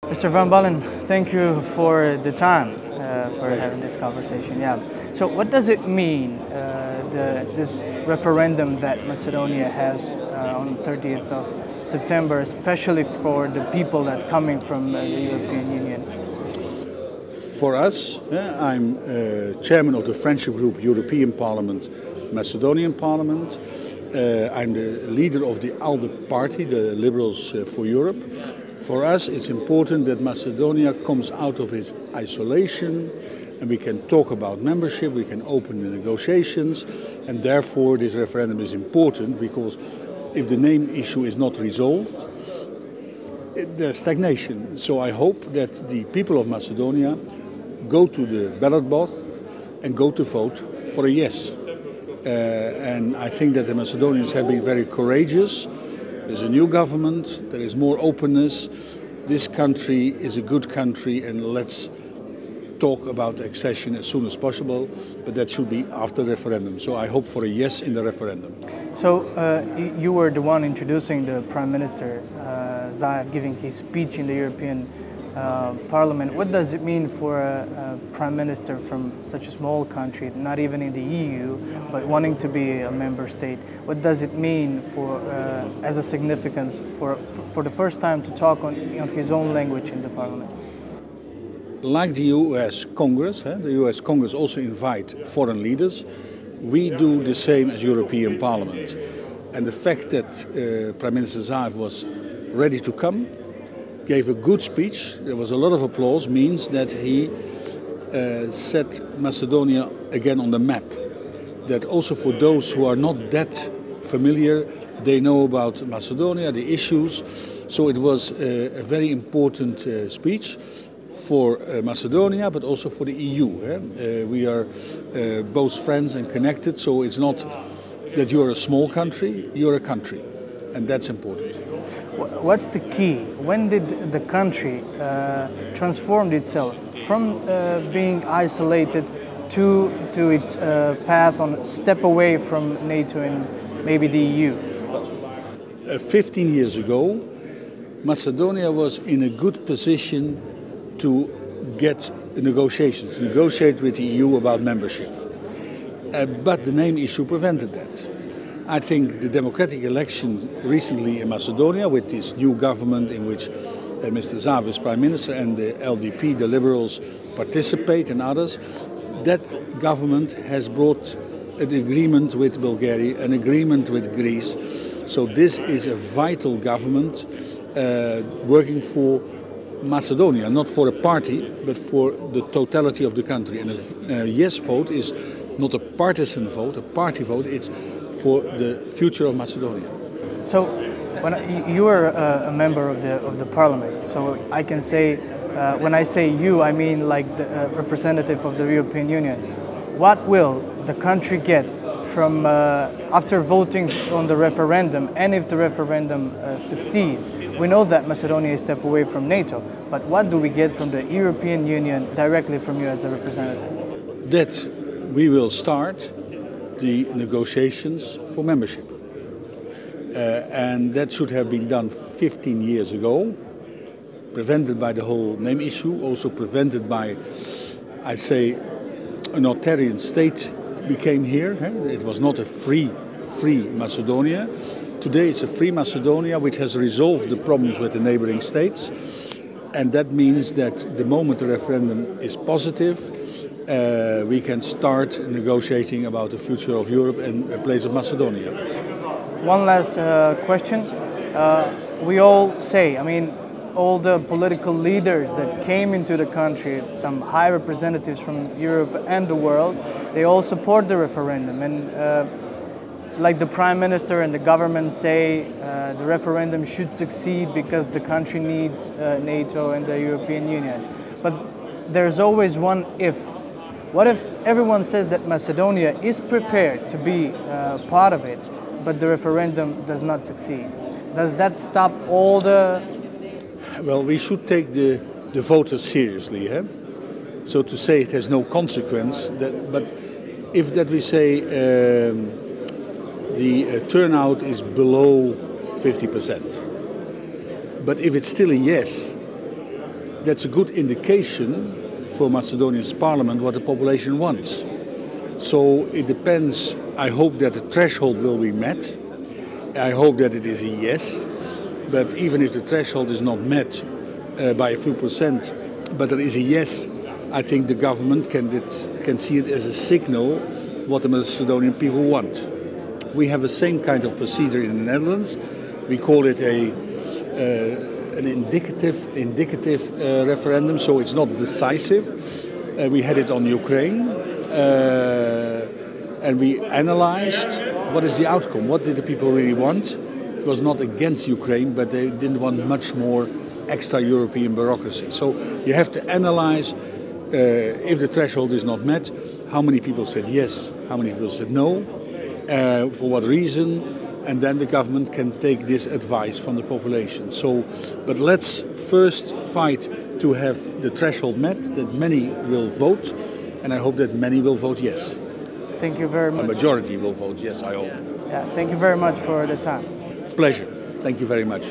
Mr. Van Ballen, thank you for the time for having this conversation. Yeah. So, what does it mean, this referendum that Macedonia has on 30th of September, especially for the people that coming from the European Union? For us, I'm chairman of the friendship group European Parliament, Macedonian Parliament. I'm the leader of the ALDE party, the Liberals for Europe. For us, it's important that Macedonia comes out of its isolation and we can talk about membership, we can open the negotiations, and therefore this referendum is important because if the name issue is not resolved, there's stagnation. So I hope that the people of Macedonia go to the ballot box and go to vote for a yes. And I think that the Macedonians have been very courageous. There's a new government, there is more openness. This country is a good country and let's talk about accession as soon as possible, but that should be after the referendum. So I hope for a yes in the referendum. So you were the one introducing the Prime Minister Zaev giving his speech in the European Parliament. What does it mean for a Prime Minister from such a small country, not even in the EU, but wanting to be a member state? What does it mean for, as a significance for the first time to talk on his own language in the Parliament? Like the US Congress, the US Congress also invite foreign leaders. We do the same as European Parliament. And the fact that Prime Minister Zaev was ready to come, gave a good speech, there was a lot of applause, means that he set Macedonia again on the map. That also for those who are not that familiar, they know about Macedonia, the issues. So it was a very important speech for Macedonia, but also for the EU. We are both friends and connected, so it's not that you're a small country, you're a country, and that's important. What's the key? When did the country transform itself from being isolated to its path on step away from NATO and maybe the EU? 15 years ago, Macedonia was in a good position to get negotiations, to negotiate with the EU about membership. But the name issue prevented that. I think the democratic election recently in Macedonia with this new government in which Mr. Zaev is Prime Minister and the LDP, the Liberals, participate and others, that government has brought an agreement with Bulgaria, an agreement with Greece. So this is a vital government working for Macedonia, not for a party, but for the totality of the country. And a yes vote is not a partisan vote, a party vote, it's for the future of Macedonia. So, when you are a member of the parliament, so I can say, when I say you, I mean like the representative of the European Union. What will the country get from after voting on the referendum, and if the referendum succeeds? We know that Macedonia is a step away from NATO, but what do we get from the European Union directly from you as a representative? That we will start the negotiations for membership. And that should have been done 15 years ago, prevented by the whole name issue, also prevented by, I say, an authoritarian state became here. It was not a free Macedonia. Today it's a free Macedonia which has resolved the problems with the neighboring states. And that means that the moment the referendum is positive, we can start negotiating about the future of Europe and a place of Macedonia. One last question. We all say, I mean, all the political leaders that came into the country, some high representatives from Europe and the world, they all support the referendum. And like the Prime Minister and the government say, the referendum should succeed because the country needs NATO and the European Union. But there's always one if. What if everyone says that Macedonia is prepared to be part of it, but the referendum does not succeed? Does that stop all the... Well, we should take the voters seriously. So to say it has no consequence, but if that we say the turnout is below 50%, but if it's still a yes, that's a good indication for Macedonia's parliament what the population wants. So it depends. I hope that the threshold will be met. I hope that it is a yes. But even if the threshold is not met by a few percent, but there is a yes, I think the government can see it as a signal what the Macedonian people want. We have the same kind of procedure in the Netherlands. We call it an indicative referendum, so it's not decisive. We had it on Ukraine, and we analyzed what is the outcome. What did the people really want? It was not against Ukraine, but they didn't want much more extra European bureaucracy. So you have to analyze if the threshold is not met, how many people said yes, how many people said no, for what reason, and then the government can take this advice from the population. So, but let's first fight to have the threshold met, that many will vote, and I hope that many will vote yes. Thank you very much. A majority will vote yes, I hope. Yeah, thank you very much for the time. Pleasure. Thank you very much.